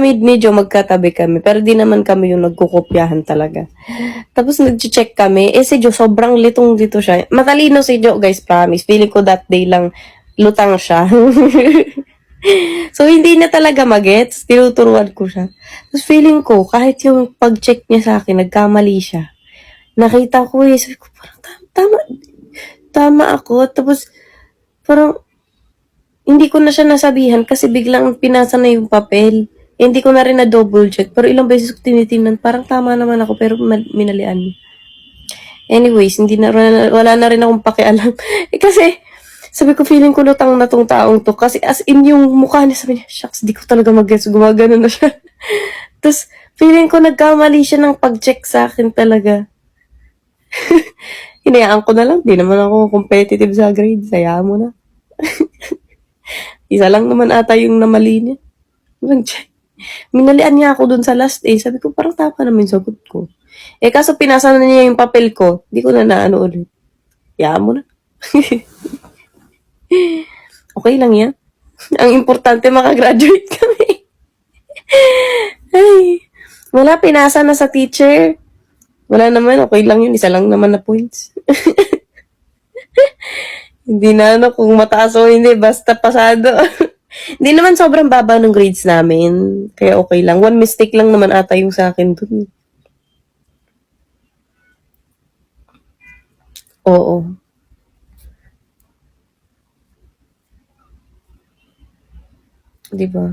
medyo magkatabi kami, pero di naman kami yung nagkukopyahan talaga. Tapos nag-check kami, si Jo, sobrang litong dito siya. Matalino si Jo, guys, promise. Feeling ko that day lang, lutang siya. So, hindi na talaga magets. Tinuturuan ko siya. Tapos feeling ko, kahit yung pag-check niya sa akin, nagkamali siya. Nakita ko sabi ko, parang tama ako. Tapos, parang, hindi ko na siya nasabihan kasi biglang pinasa na yung papel. Hindi ko na rin na double check. Pero ilang beses ko tinitingnan, parang tama naman ako, pero minalian niya. Anyways, wala na rin akong pakialam. Kasi, sabi ko, feeling ko lutang na tong taong to. Kasi as in yung mukha niya, sabi niya, shucks, di ko talaga mag-guess. Gumagano na siya. Tapos, feeling ko nagkamali siya ng pag-check sa akin talaga. Hinayaan ko na lang. Di naman ako competitive sa grades. Hayaan mo na. Isa lang naman ata yung namali niya. Nag-check. Minalian niya ako dun sa last day. Sabi ko, parang tama naman yung sagot ko. Kaso pinasa na niya yung papel ko. Di ko na naano ulit. Hayaan mo na. Okay lang yan. Ang importante, makagraduate kami. Ay, wala, pinasa na sa teacher. Wala naman, okay lang yun. Isa lang naman na points. Hindi na kung mataas o hindi, basta pasado. Hindi naman sobrang baba ng grades namin. Kaya okay lang. One mistake lang naman ata yung sa akin dun. Oo. Di ba?